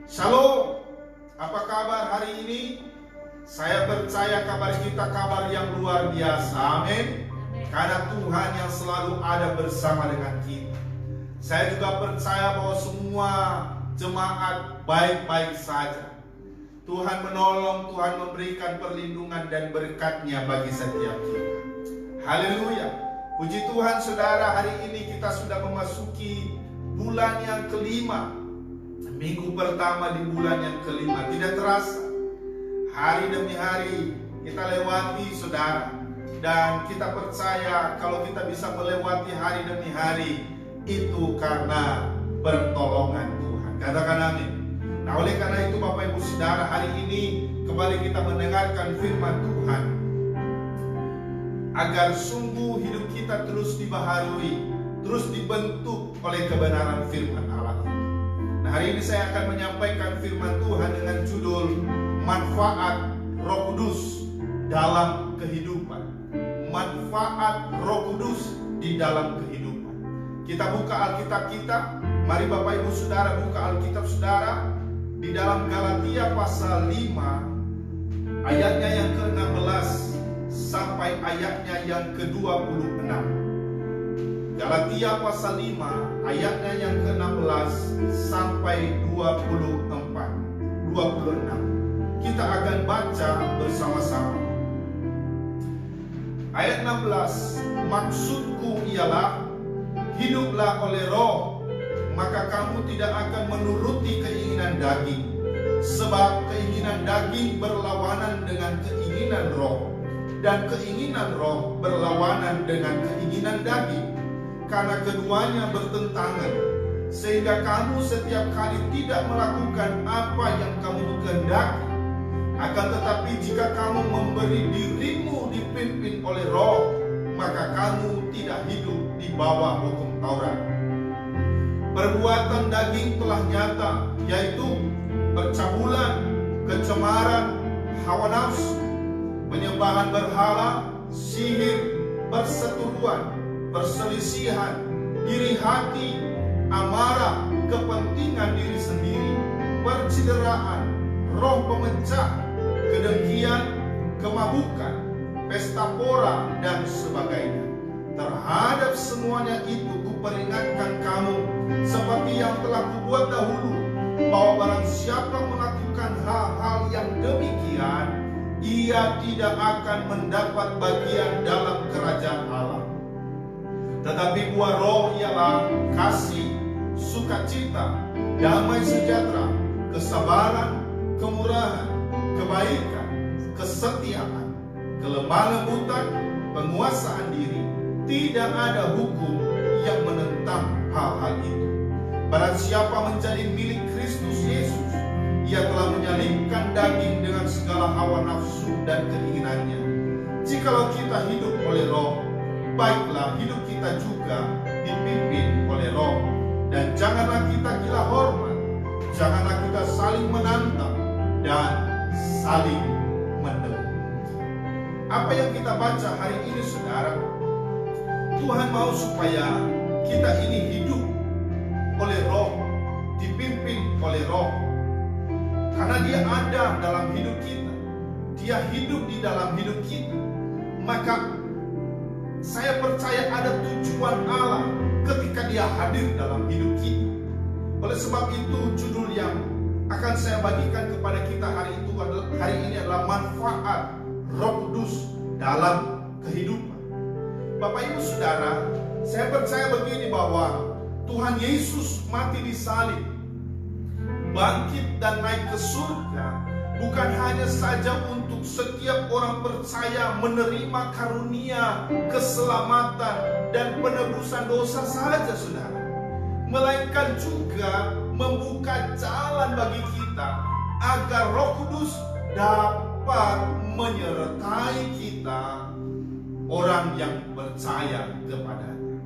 Shalom, apa kabar hari ini? Saya percaya kabar kita kabar yang luar biasa, amin. Karena Tuhan yang selalu ada bersama dengan kita. Saya juga percaya bahwa semua jemaat baik-baik saja. Tuhan menolong, Tuhan memberikan perlindungan dan berkat-Nya bagi setiap kita. Haleluya. Puji Tuhan saudara, hari ini kita sudah memasuki bulan yang kelima. Minggu pertama di bulan yang kelima. Tidak terasa, hari demi hari kita lewati saudara. Dan kita percaya kalau kita bisa melewati hari demi hari, itu karena pertolongan Tuhan. Katakan amin. Nah, oleh karena itu Bapak Ibu Saudara, hari ini kembali kita mendengarkan firman Tuhan, agar sungguh hidup kita terus dibaharui, terus dibentuk oleh kebenaran firman Allah itu. Nah, hari ini saya akan menyampaikan firman Tuhan dengan judul manfaat Roh Kudus dalam kehidupan. Manfaat Roh Kudus di dalam kehidupan. Kita buka Alkitab kita. Mari Bapak Ibu Saudara buka Alkitab Saudara di dalam Galatia pasal 5 ayatnya yang ke-16 sampai ayatnya yang ke-26. Galatia pasal 5 ayatnya yang ke-16 sampai 26. Kita akan baca bersama-sama. Ayat 16, maksudku ialah hiduplah oleh Roh, maka kamu tidak akan menuruti keinginan daging. Sebab keinginan daging berlawanan dengan keinginan Roh, dan keinginan Roh berlawanan dengan keinginan daging. Karena keduanya bertentangan, sehingga kamu setiap kali tidak melakukan apa yang kamu kehendaki. Akan tetapi jika kamu memberi dirimu dipimpin oleh Roh, maka kamu tidak hidup di bawah hukum Taurat. Perbuatan daging telah nyata, yaitu percabulan, kecemaran, hawa nafsu, penyembahan berhala, sihir, perseteruan, perselisihan, iri hati, amarah, kepentingan diri sendiri, percideraan, roh pemecah, kedengkian, kemabukan, pesta pora, dan sebagainya. Terhadap semuanya itu kuperingatkan kamu, seperti yang telah kubuat dahulu, bahwa barang siapa melakukan hal-hal yang demikian, ia tidak akan mendapat bagian dalam kerajaan Allah. Tetapi buah roh ialah kasih, sukacita, damai sejahtera, kesabaran, kemurahan, kebaikan, kesetiaan, kelemah lembutan, penguasaan diri. Tidak ada hukum yang menentang hal-hal itu. Barang siapa menjadi milik Kristus Yesus, ia telah menyalibkan daging dengan segala hawa nafsu dan keinginannya. Jikalau kita hidup oleh Roh, baiklah hidup kita juga dipimpin oleh Roh. Dan janganlah kita gila hormat, janganlah kita saling menantang dan saling mendengki. Apa yang kita baca hari ini saudara, Tuhan mau supaya kita ini hidup oleh Roh, dipimpin oleh Roh. Karena Dia ada dalam hidup kita, Dia hidup di dalam hidup kita. Maka saya percaya ada tujuan Allah ketika Dia hadir dalam hidup kita. Oleh sebab itu judul yang akan saya bagikan kepada kita hari ini adalah manfaat Roh Kudus dalam kehidupan. Bapak Ibu Saudara, saya percaya begini bahwa Tuhan Yesus mati di salib, bangkit dan naik ke surga, bukan hanya saja untuk setiap orang percaya menerima karunia, keselamatan, dan penebusan dosa saja saudara, melainkan juga membuka jalan bagi kita agar Roh Kudus dapat menyertai kita, orang yang percaya kepadanya.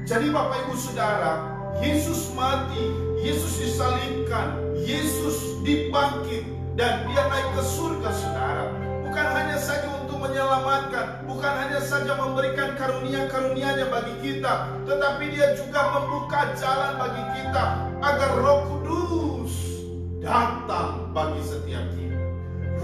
Jadi Bapak Ibu Saudara, Yesus mati, Yesus disalibkan, Yesus dibangkit, dan Dia naik ke surga saudara. Bukan hanya saja untuk menyelamatkan, bukan hanya saja memberikan karunia-karunia-Nya bagi kita, tetapi Dia juga membuka jalan bagi kita agar Roh Kudus bagi setiap kita.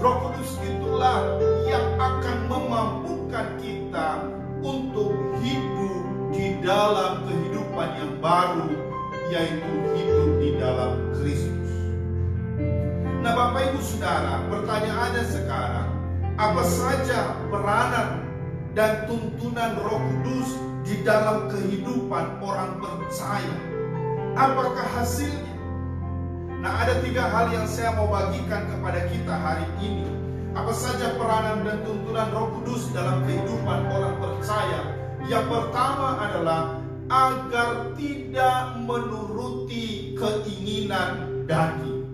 Roh Kudus itulah yang akan memampukan kita untuk hidup di dalam kehidupan yang baru, yaitu hidup di dalam Kristus. Nah, Bapak Ibu Saudara, pertanyaannya sekarang, apa saja peranan dan tuntunan Roh Kudus di dalam kehidupan orang percaya? Apakah hasilnya? Nah, ada 3 hal yang saya mau bagikan kepada kita hari ini. Apa saja peranan dan tuntunan Roh Kudus dalam kehidupan orang percaya? Yang pertama adalah agar tidak menuruti keinginan daging.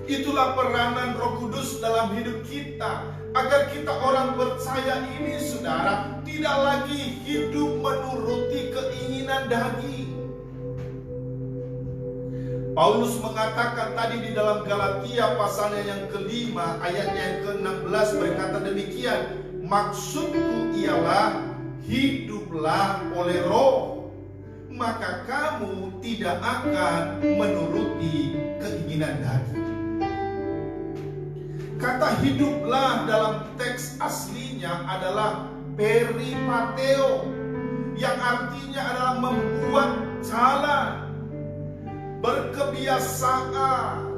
Itulah peranan Roh Kudus dalam hidup kita, agar kita orang percaya ini, saudara, tidak lagi hidup menuruti keinginan daging. Paulus mengatakan tadi di dalam Galatia pasalnya yang kelima, ayatnya yang ke-16 berkata demikian, maksudku ialah hiduplah oleh Roh, maka kamu tidak akan menuruti keinginan daging. Kata hiduplah dalam teks aslinya adalah peripateo, yang artinya adalah membuat jalan, berkebiasaan,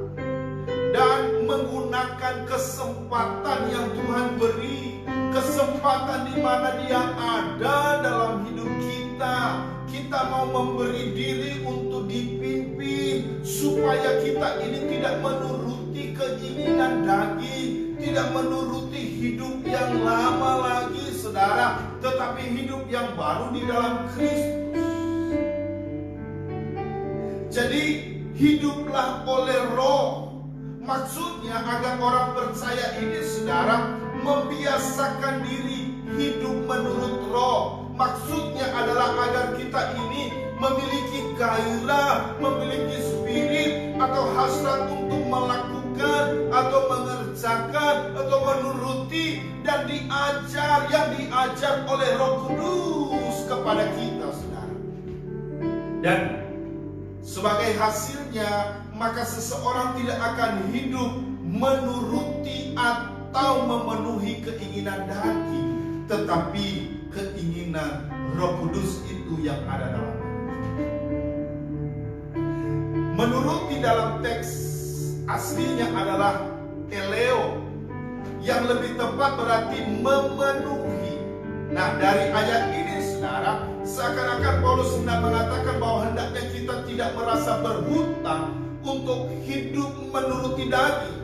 dan menggunakan kesempatan yang Tuhan beri. Kesempatan di mana Dia ada dalam hidup kita. Kita mau memberi diri untuk dipimpin, supaya kita ini tidak menuruti keinginan daging, tidak menuruti hidup yang lama lagi, saudara, tetapi hidup yang baru di dalam Kristus. Jadi hiduplah oleh Roh, maksudnya agar orang percaya ini, saudara, membiasakan diri hidup menurut Roh. Maksudnya adalah agar kita ini memiliki gairah, memiliki spirit atau hasrat untuk melakukan atau mengerjakan atau menuruti dan diajar, yang diajar oleh Roh Kudus kepada kita, saudara. Dan sebagai hasilnya, maka seseorang tidak akan hidup menuruti atau memenuhi keinginan daging, tetapi keinginan Roh Kudus itu yang ada dalam hati. Menuruti dalam teks aslinya adalah eleo, yang lebih tepat berarti memenuhi. Nah, dari ayat ini, saudara, seakan-akan Paulus hendak mengatakan bahwa hendaknya kita tidak merasa berhutang untuk hidup menuruti daging.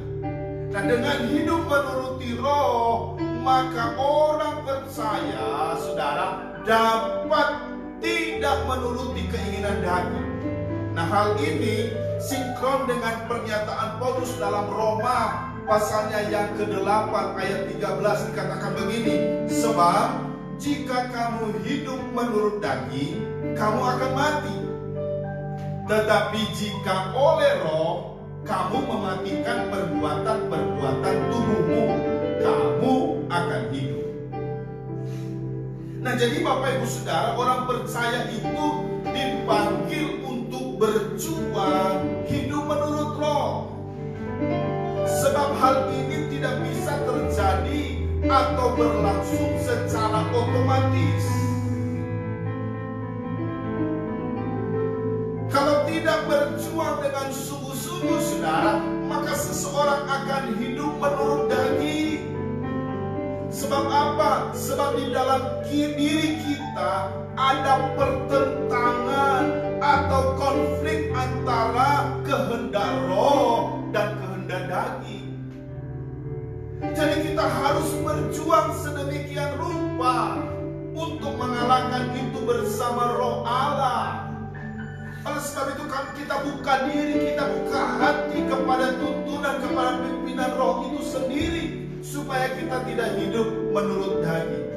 Nah, dengan hidup menuruti Roh, maka orang percaya, saudara, dapat tidak menuruti keinginan daging. Nah, hal ini sinkron dengan pernyataan Paulus dalam Roma pasalnya yang ke-8 ayat 13, dikatakan begini, sebab jika kamu hidup menurut daging, kamu akan mati. Tetapi jika oleh Roh, kamu mematikan perbuatan-perbuatan tubuhmu, kamu akan hidup. Nah, jadi Bapak Ibu Saudara, orang percaya itu dipanggil untuk berjuang hidup menurut Roh. Sebab hal ini tidak bisa terjadi atau berlangsung secara otomatis. Kalau tidak berjuang dengan sungguh-sungguh, saudara, maka seseorang akan hidup menurut daging. Sebab apa? Sebab di dalam diri kita ada pertentangan atau konflik antara kehendak Roh dan kehendak daging. Jadi kita harus berjuang sedemikian rupa untuk mengalahkan itu bersama Roh Allah. Oleh sebab itu kan kita buka diri, kita buka hati kepada tuntunan, kepada pimpinan Roh itu sendiri, supaya kita tidak hidup menurut daging.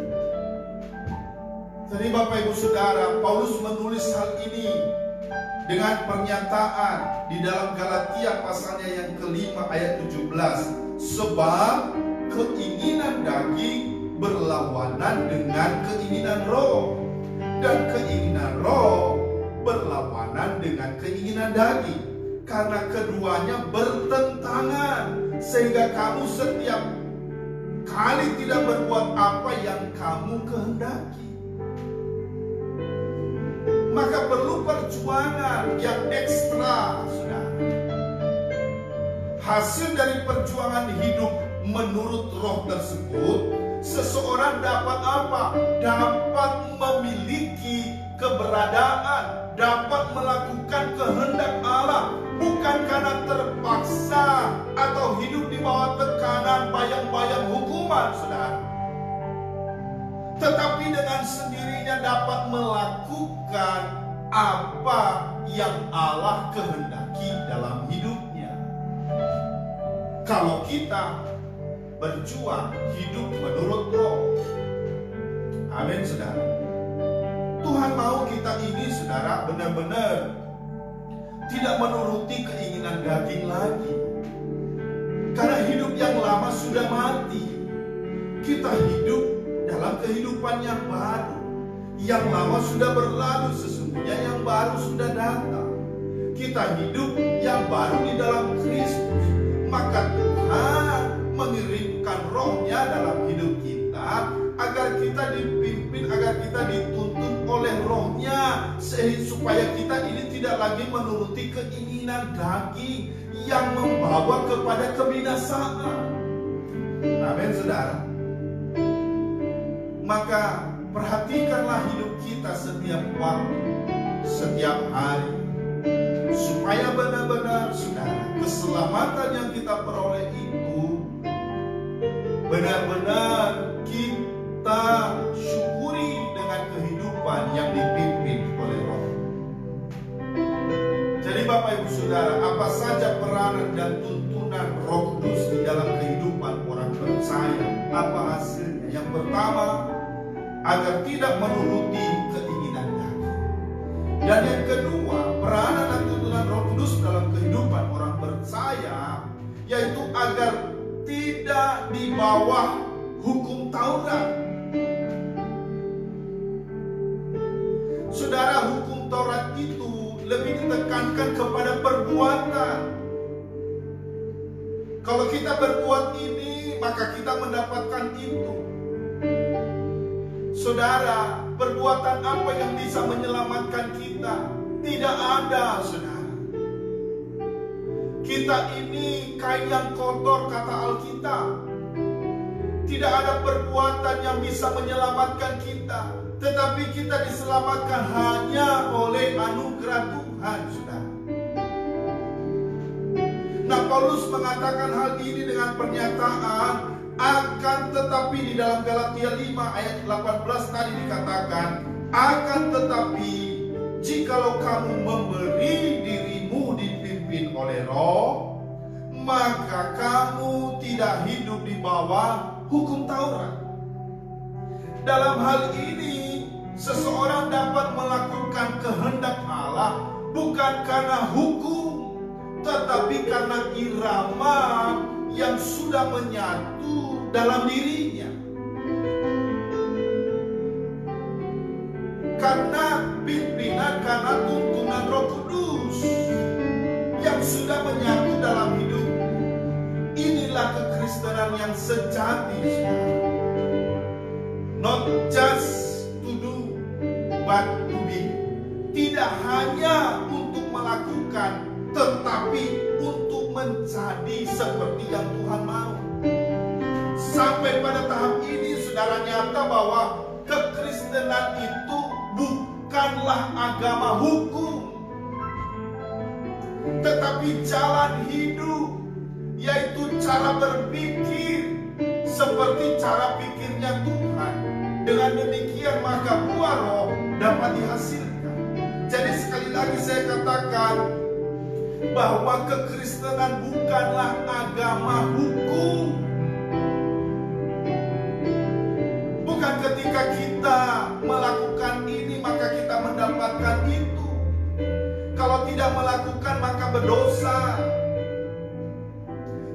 Jadi Bapak Ibu Saudara, Paulus menulis hal ini dengan pernyataan di dalam Galatia pasalnya yang kelima ayat 17. Sebab keinginan daging berlawanan dengan keinginan Roh, dan keinginan Roh berlawanan dengan keinginan daging. karena keduanya bertentangan, sehingga kamu setiap kali tidak berbuat apa yang kamu kehendaki. Maka perlu perjuangan yang ekstra, saudara. Hasil dari perjuangan hidup menurut roh tersebut, seseorang dapat apa? Dapat memiliki keberadaan, dapat melakukan kehendak Allah, bukan karena terpaksa atau hidup di bawah tekanan bayang-bayang hukuman, saudara. Tetapi dengan sendirinya dapat melakukan apa yang Allah kehendaki dalam hidupnya. Kalau kita berjuang hidup menurut roh. Amin, saudara. Tuhan mau kita ini, saudara, benar-benar tidak menuruti keinginan daging lagi. Karena hidup yang lama sudah mati. Kita hidup dalam kehidupan yang baru. Yang lama sudah berlalu, sesungguhnya yang baru sudah datang. Kita hidup yang baru di dalam Kristus. Maka Tuhan mengirimkan rohnya dalam hidup kita, agar kita dipimpin, agar kita dituntun oleh rohnya, supaya kita ini tidak lagi menuruti keinginan daging yang membawa kepada kebinasaan. Amin, saudara. Maka perhatikanlah hidup kita setiap waktu, setiap hari, supaya benar-benar, saudara, keselamatan yang kita peroleh itu benar-benar kita syukuri dengan kehidupan yang dipimpin oleh roh. Jadi Bapak Ibu Saudara, apa saja peranan dan tuntunan Roh Kudus di dalam kehidupan orang percaya? Apa hasilnya? Yang pertama, agar tidak menuruti keinginan daging. Dan yang kedua, peranan dan tuntunan Roh Kudus dalam kehidupan orang percaya, yaitu agar tidak di bawah hukum Taurat. Saudara, hukum Taurat itu lebih ditekankan kepada perbuatan. Kalau kita berbuat ini, maka kita mendapatkan itu. Saudara, perbuatan apa yang bisa menyelamatkan kita? Tidak ada, saudara. Kita ini kain yang kotor, kata Alkitab. Tidak ada perbuatan yang bisa menyelamatkan kita, tetapi kita diselamatkan hanya oleh anugerah Tuhan, saudara. Nah, Paulus mengatakan hal ini dengan pernyataan akan tetapi di dalam Galatia 5 ayat 18 tadi dikatakan, akan tetapi jikalau kamu memberi dirimu dipimpin oleh roh, maka kamu tidak hidup di bawah hukum Taurat. Dalam hal ini, seseorang dapat melakukan kehendak Allah bukan karena hukum, tetapi karena irama yang sudah menyatu dalam dirinya. Karena pimpinan, karena tuntunan Roh Kudus yang sudah menyatu dalam hidup. Inilah kekristenan yang sejati. Not just to do, but to be. Tidak hanya untuk melakukan, tetapi untuk menjadi seperti yang Tuhan mau. Sampai pada tahap ini, saudara, nyata bahwa kekristenan itu bukanlah agama hukum, tetapi jalan hidup, yaitu cara berpikir seperti cara pikirnya Tuhan. Dengan demikian maka buah roh dapat dihasilkan. Jadi sekali lagi saya katakan bahwa kekristenan bukanlah agama hukum. Bukan ketika kita melakukan ini maka kita mendapatkan itu. Kalau tidak melakukan maka berdosa.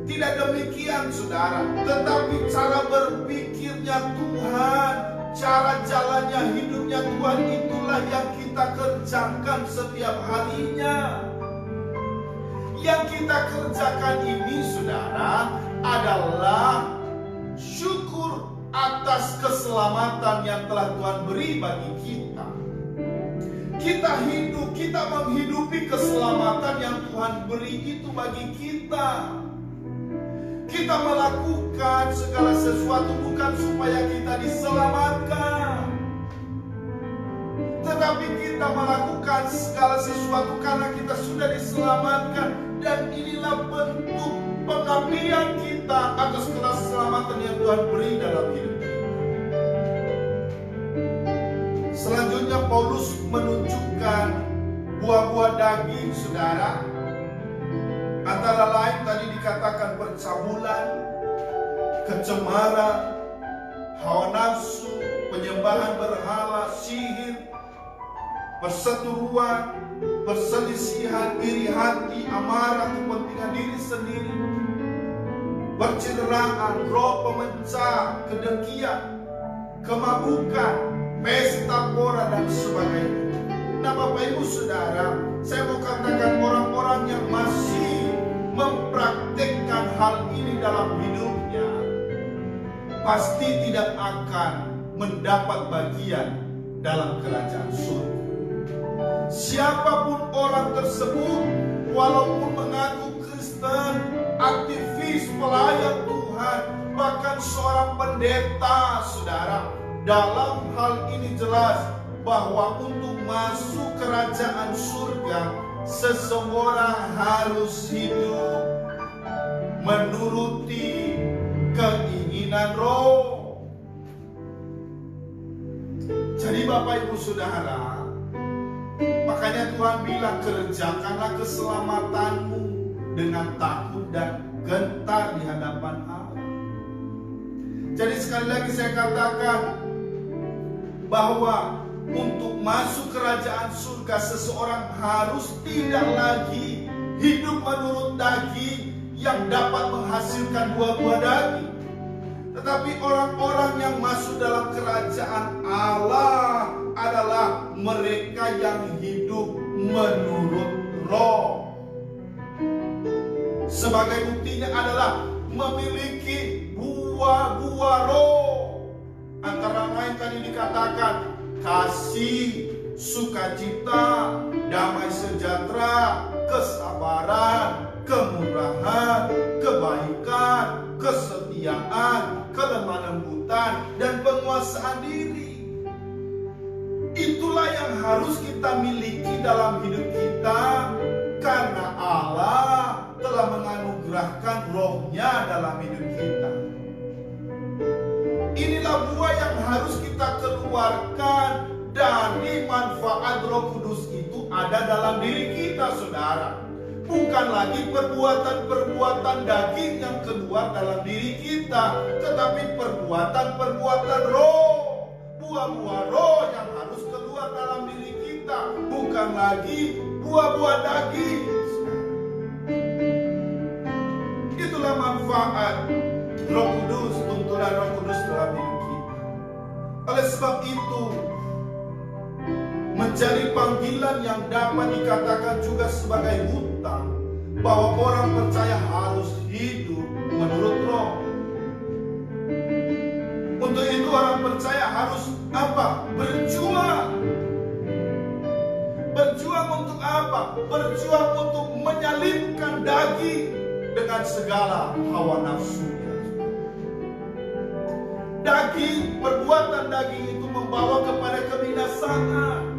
Tidak demikian, saudara. Tetapi cara berpikirnya Tuhan, cara jalannya hidupnya Tuhan, itulah yang kita kerjakan setiap harinya. Yang kita kerjakan ini, saudara, adalah syukur atas keselamatan yang telah Tuhan beri bagi kita. Kita hidup, kita menghidupi keselamatan yang Tuhan beri itu bagi kita. Kita melakukan segala sesuatu bukan supaya kita diselamatkan, tetapi kita melakukan segala sesuatu karena kita sudah diselamatkan. Dan inilah bentuk pengabdian kita atas keselamatan yang Tuhan beri dalam hidup kita. Selanjutnya Paulus menunjukkan buah-buah daging, saudara. Antara lain tadi dikatakan percabulan, kecemaran, hawa nafsu, penyembahan berhala, sihir, perseteruan, perselisihan, iri hati, amarah, kepentingan diri sendiri, percederaan, roh pemecah, kedengkian, kemabukan, pesta pora, dan sebagainya. Nah, Bapak Ibu Saudara, saya mau katakan orang-orang yang masih mempraktikkan hal ini dalam hidupnya pasti tidak akan mendapat bagian dalam kerajaan surga. Siapapun orang tersebut, walaupun mengaku Kristen, aktivis, pelayan Tuhan, bahkan seorang pendeta, saudara, dalam hal ini jelas bahwa untuk masuk kerajaan surga, seseorang harus hidup menuruti keinginan roh. Jadi Bapak Ibu Saudara, makanya Tuhan bilang, kerjakanlah keselamatanmu dengan takut dan gentar di hadapan Allah. Jadi sekali lagi saya katakan bahwa untuk masuk kerajaan surga, seseorang harus tidak lagi hidup menurut daging yang dapat menghasilkan buah-buah daging. Tetapi orang-orang yang masuk dalam kerajaan Allah adalah mereka yang hidup menurut roh. Sebagai buktinya adalah memiliki buah-buah roh. Antara lain tadi dikatakan kasih, sukacita, damai sejahtera, kesabaran, kemurahan, kebaikan, kesetiaan, kelemah lembutan, dan penguasaan diri. Itulah yang harus kita miliki dalam hidup kita, karena Allah telah menganugerahkan rohnya dalam hidup kita. Inilah buah yang harus kita keluarkan dari manfaat Roh Kudus itu ada dalam diri kita, saudara. Bukan lagi perbuatan-perbuatan daging yang keluar dalam diri kita, tetapi perbuatan-perbuatan roh, buah-buah roh yang harus keluar dalam diri kita, bukan lagi buah-buah daging. Itulah manfaat Roh Kudus, tuntunan Roh Kudus dalam hidup kita. Oleh sebab itu, menjadi panggilan yang dapat dikatakan juga sebagai hutang, bahwa orang percaya harus hidup menurut roh. Untuk itu orang percaya harus apa? Berjuang. Berjuang untuk apa? Berjuang untuk menyalipkan daging dengan segala hawa nafsunya. Daging, perbuatan daging itu membawa kepada kebinasaan.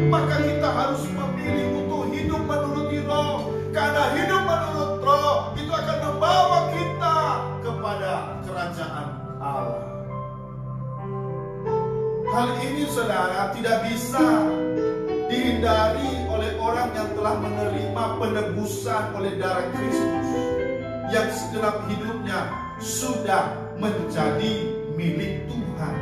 Maka kita harus memilih untuk hidup menuruti roh. Karena hidup menurut roh itu akan membawa kita kepada kerajaan Allah. Hal ini, saudara, tidak bisa dihindari oleh orang yang telah menerima penebusan oleh darah Kristus, yang segenap hidupnya sudah menjadi milik Tuhan.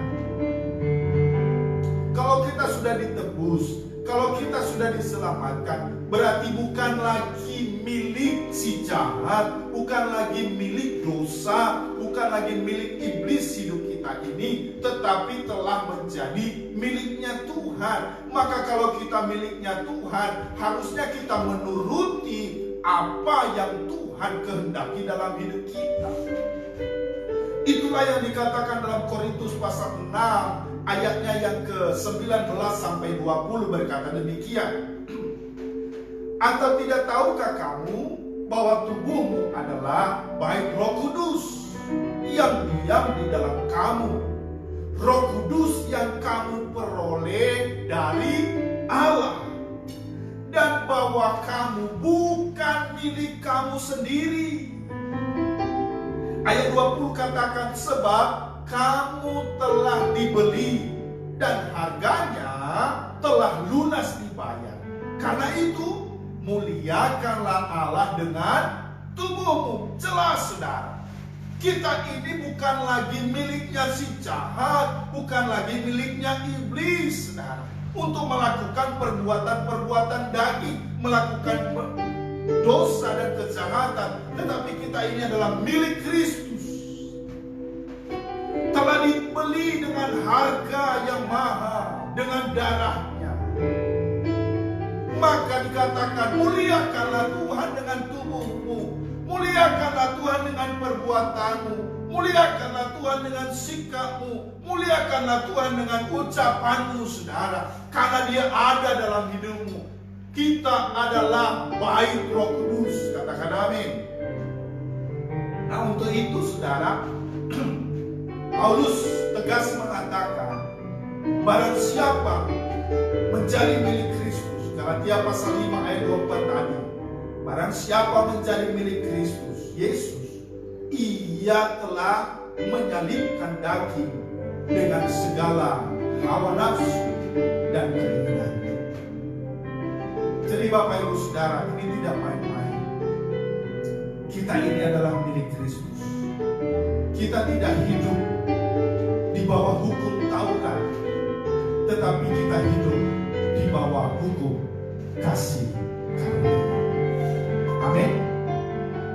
Kalau kita sudah ditebus, kalau kita sudah diselamatkan, berarti bukan lagi milik si jahat, bukan lagi milik dosa, bukan lagi milik iblis hidup kita ini, tetapi telah menjadi miliknya Tuhan. Maka kalau kita miliknya Tuhan, harusnya kita menuruti yang Tuhan kehendaki dalam hidup kita. Itulah yang dikatakan dalam Korintus pasal 6 ayatnya yang ke-19 sampai 20 berkata demikian. Atau tidak tahukah kamu bahwa tubuhmu adalah bait Roh Kudus yang diam di dalam kamu, Roh Kudus yang kamu peroleh dari Allah, dan bahwa kamu bukan milik kamu sendiri. Ayat 20 katakan, sebab kamu telah dibeli dan harganya telah lunas dibayar. Karena itu muliakanlah Allah dengan tubuhmu. Jelas saudara, kita ini bukan lagi miliknya si jahat, bukan lagi miliknya iblis saudara, untuk melakukan perbuatan-perbuatan daging, melakukan dosa dan kejahatan. Tetapi kita ini adalah milik Kristus, telah dibeli dengan harga yang mahal, dengan darahnya. Maka dikatakan, muliakanlah Tuhan dengan tubuhmu, muliakanlah Tuhan dengan perbuatanmu, muliakanlah Tuhan dengan sikapmu, muliakanlah Tuhan dengan ucapanmu saudara, karena Dia ada dalam hidupmu. Kita adalah bait Roh Kudus, katakan amin. Nah, untuk itu saudara, Paulus tegas mengatakan, barang siapa menjadi milik Kristus, Galatia pasal 5 ayat 24 tadi, barang siapa menjadi milik Kristus Yesus, ia telah menyalibkan daging dengan segala hawa nafsu dan keinginan. Jadi Bapak Ibu Saudara, ini tidak main-main. Kita ini adalah milik Kristus. Kita tidak hidup di bawah hukum Taurat, tetapi kita hidup di bawah hukum kasih karunia. Amin.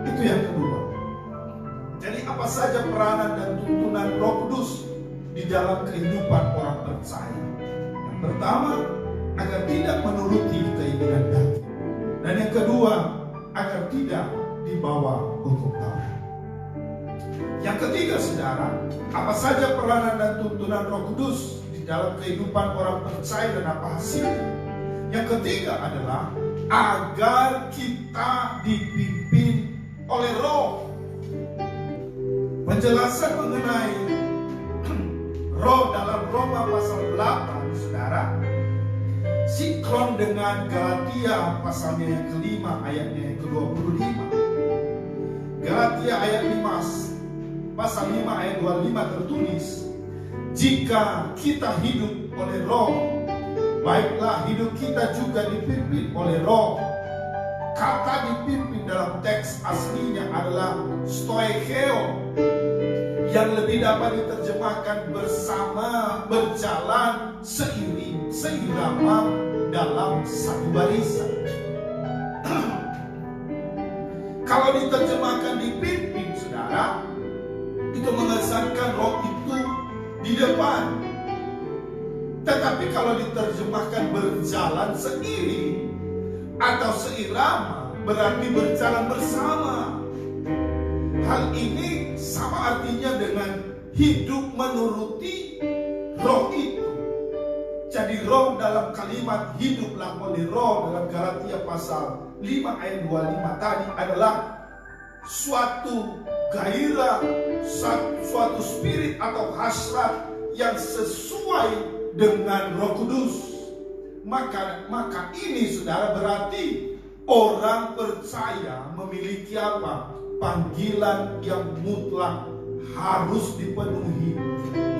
Itu yang kedua. Jadi apa saja peranan dan tuntunan Roh Kudus di dalam kehidupan orang percaya? Yang pertama, agar tidak menuruti keinginan daging. Dan yang kedua, agar tidak dibawa hukum Taurat. Yang ketiga saudara, apa saja peranan dan tuntunan Roh Kudus di dalam kehidupan orang percaya dan apa hasilnya? Yang ketiga adalah agar kita dipimpin oleh Roh. Penjelasan mengenai Roh dalam Roma pasal 8 saudara sinkron dengan Galatia pasalnya yang kelima ayatnya yang ke-25. Galatia ayat 5 pasal 5 ayat 25 tertulis, jika kita hidup oleh Roh, baiklah hidup kita juga dipimpin oleh Roh. Kata dipimpin dalam teks aslinya adalah stoikeo, yang lebih dapat diterjemahkan bersama, berjalan, seirama dalam satu barisan. Kalau diterjemahkan dipimpin saudara, itu mengesankan Roh itu di depan. Tetapi kalau diterjemahkan berjalan seiring atau seirama, berarti berjalan bersama. Hal ini sama artinya dengan hidup menuruti Roh itu. Jadi Roh dalam kalimat hiduplah oleh Roh dalam Galatia pasal 5 ayat 25 tadi adalah suatu gairah, suatu spirit atau hasrat yang sesuai dengan Roh Kudus. Maka ini saudara berarti orang percaya memiliki apa? Panggilan yang mutlak harus dipenuhi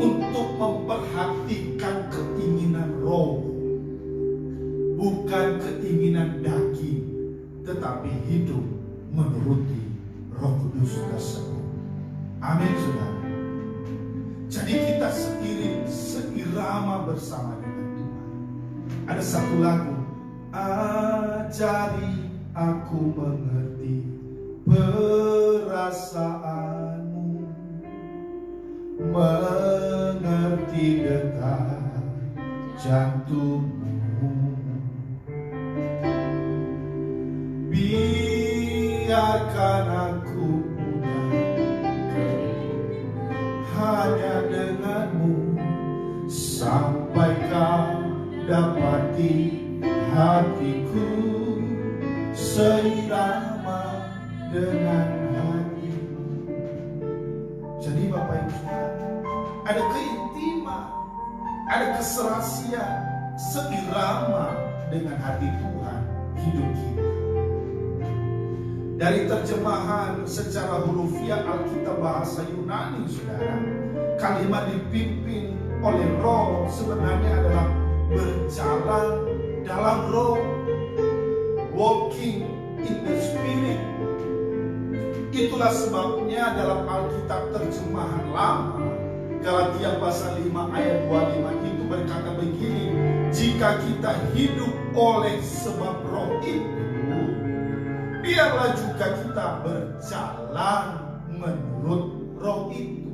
untuk memperhatikan keinginan Roh, bukan keinginan daging, tetapi hidup menuruti Roh Kudus tersebut. Amin saudara. Jadi kita seirama bersama dengan Tuhan. Ada satu lagu, ajari aku mengerti perasaanmu, mengerti detak jantungmu. Biar biarkan aku hanya denganmu sampai kau dapati hatiku seirama dengan hatimu. Jadi Bapak Ibu Saudara, ada keintiman, ada keserasian seirama dengan hati Tuhan hidup kita. Dari terjemahan secara hurufiah Alkitab bahasa Yunani, saudara, kalimat dipimpin oleh Roh sebenarnya adalah berjalan dalam Roh, walking in the Spirit. Itulah sebabnya dalam Alkitab terjemahan lama Galatia pasal 5 ayat 25 itu berkata begini, jika kita hidup oleh sebab Roh itu, biarlah juga kita berjalan menurut Roh itu.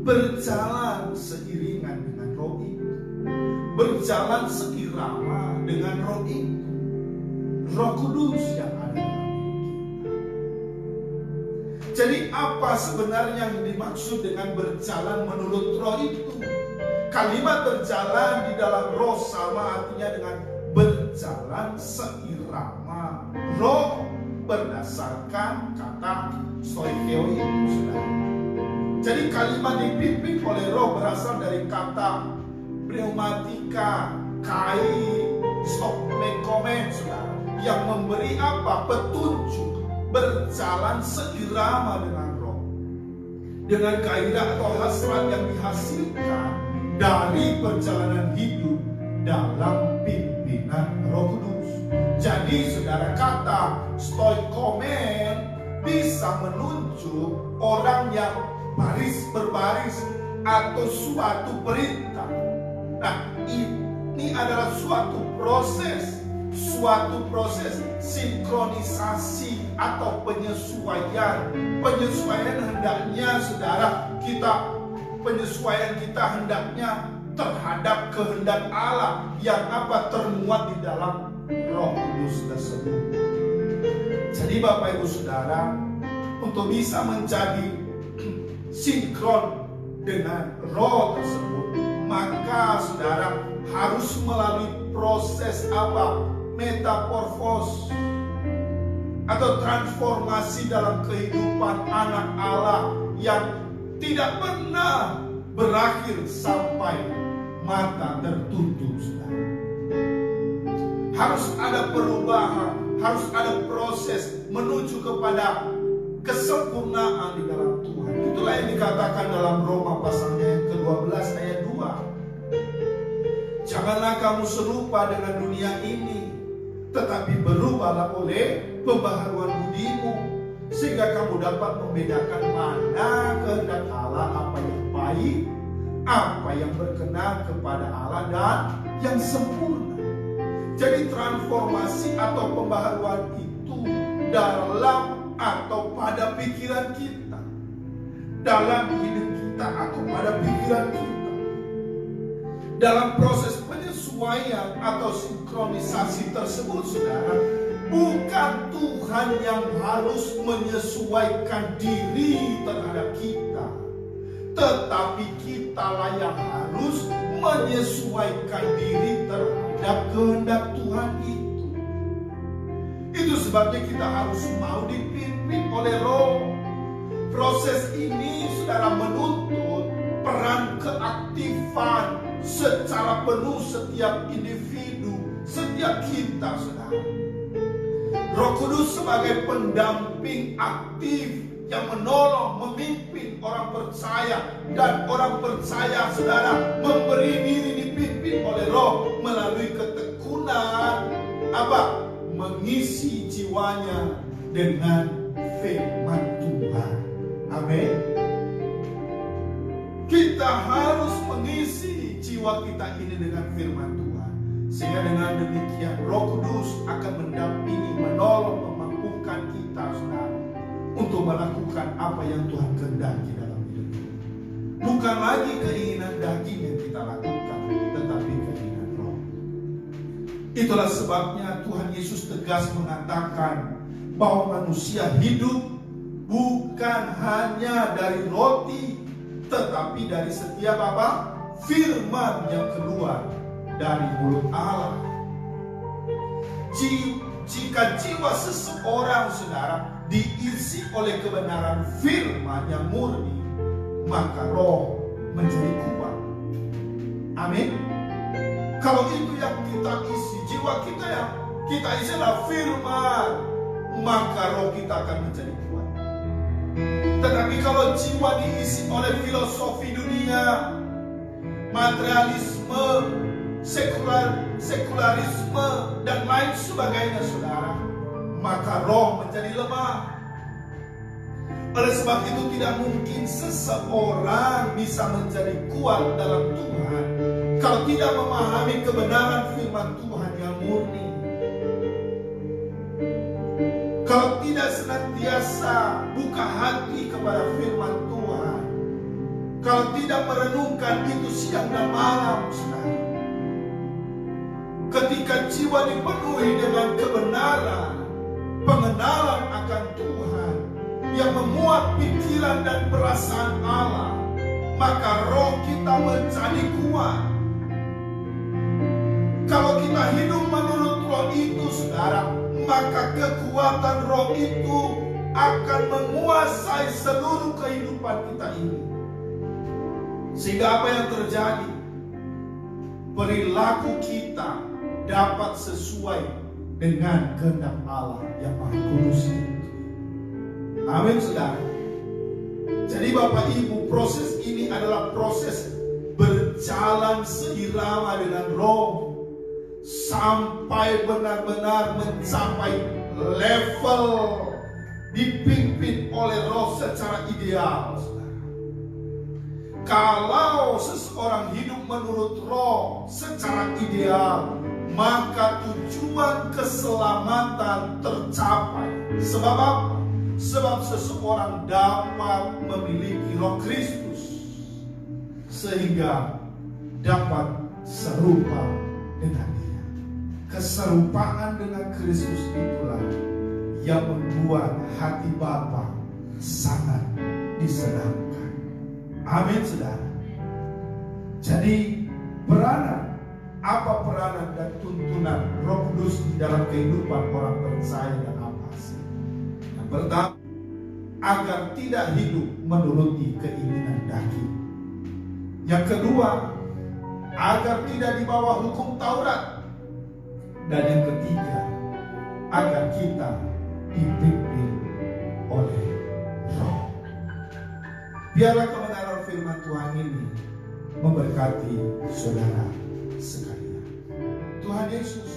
Berjalan seiringan dengan Roh itu, berjalan seirama dengan Roh itu, Roh Kudus yang ada dalam diri kita. Jadi apa sebenarnya yang dimaksud dengan berjalan menurut Roh itu? Kalimat berjalan di dalam Roh sama artinya dengan berjalan seirama Roh berdasarkan kata stoikeo itu, saudara. Jadi kalimat dipimpin oleh Roh berasal dari kata pneumatika, kai, stopmekomen, saudara, yang memberi apa? Petunjuk berjalan seirama dengan Roh, dengan gairah atau hasrat yang dihasilkan dari perjalanan hidup dalam pimpinan Roh Kudus. Jadi saudara, kata stoikomen bisa menunjuk orang yang baris berbaris atau suatu perintah. Nah, ini adalah suatu proses sinkronisasi atau penyesuaian. Penyesuaian hendaknya saudara penyesuaian kita hendaknya terhadap kehendak Allah yang termuat di dalam Roh Kudus tersebut. Jadi Bapak Ibu Saudara, untuk bisa menjadi sinkron dengan Roh tersebut, maka saudara harus melalui proses metamorfos atau transformasi dalam kehidupan anak Allah yang tidak pernah berakhir sampai mata tertutup, saudara. Harus ada perubahan, harus ada proses menuju kepada kesempurnaan di dalam Tuhan. Itulah yang dikatakan dalam Roma pasalnya yang ke-12 ayat 2. Janganlah kamu serupa dengan dunia ini, tetapi berubahlah oleh pembaharuan budimu, sehingga kamu dapat membedakan mana kehendak Allah, apa yang baik, apa yang berkenan kepada Allah dan yang sempurna. Jadi transformasi atau pembaharuan itu dalam atau pada pikiran kita, dalam hidup kita atau pada pikiran kita. Dalam proses penyesuaian atau sinkronisasi tersebut, saudara, bukan Tuhan yang harus menyesuaikan diri terhadap kita, tetapi kitalah yang harus menyesuaikan diri terhadap kehendak Tuhan itu. Itu sebabnya kita harus mau dipimpin oleh Roh. Proses ini, saudara, menuntut peran keaktifan secara penuh setiap individu, setiap kita, saudara. Roh Kudus sebagai pendamping aktif yang menolong, memimpin orang percaya, dan orang percaya, saudara, memberi diri dipimpin oleh Roh melalui ketekunan mengisi jiwanya dengan firman Tuhan. Amin. Kita harus mengisi jiwa kita ini dengan firman Tuhan, sehingga dengan demikian Roh Kudus akan mendampingi, menolong, memampukan kita, saudara, untuk melakukan apa yang Tuhan kehendaki dalam hidup kita. Bukan lagi keinginan daging yang kita lakukan, tetapi keinginan Roh. Itulah sebabnya Tuhan Yesus tegas mengatakan bahwa manusia hidup bukan hanya dari roti, tetapi dari setiap apa? Firman yang keluar dari mulut Allah. Jika jiwa seseorang, saudara, diisi oleh kebenaran firman yang murni, maka roh menjadi kuat. Amin. Kalau itu yang kita isi, jiwa kita yang kita isi adalah firman, maka roh kita akan menjadi kuat. Tetapi kalau jiwa diisi oleh filosofi dunia, materialisme, sekularisme, dan lain sebagainya, saudara, maka roh menjadi lemah. Oleh sebab itu tidak mungkin seseorang bisa menjadi kuat dalam Tuhan kalau tidak memahami kebenaran firman Tuhan yang murni. Kalau tidak senantiasa buka hati kepada firman Tuhan, kalau tidak merenungkan itu siang dan malam, saudara. Ketika jiwa dipenuhi dengan kebenaran, pengenalan akan Tuhan yang memuat pikiran dan perasaan Allah, maka roh kita menjadi kuat. Kalau kita hidup menurut roh itu, saudara, maka kekuatan roh itu akan menguasai seluruh kehidupan kita ini. Sehingga apa yang terjadi? Perilaku kita dapat sesuai dengan kehendak Allah yang Maha Kudus itu. Amin, saudara. Jadi Bapak Ibu, proses ini adalah proses berjalan seirama dengan roh sampai benar-benar mencapai level dipimpin oleh roh secara ideal, saudara. Kalau seseorang hidup menurut roh secara ideal, maka tujuan keselamatan tercapai. Sebab apa? Sebab seseorang dapat memiliki roh Kristus sehingga dapat serupa dengan Dia. Keserupaan dengan Kristus itulah yang membuat hati Bapa sangat disenangkan. Amin, saudara. Jadi apa peranan dan tuntunan Roh Kudus di dalam kehidupan orang percaya dan apa sih? Yang pertama, agar tidak hidup menuruti keinginan daging. Yang kedua, agar tidak di bawah hukum Taurat. Dan yang ketiga, agar kita dipimpin oleh Roh. Biarlah kebenaran firman Tuhan ini memberkati saudara sekalian. Tuhan Yesus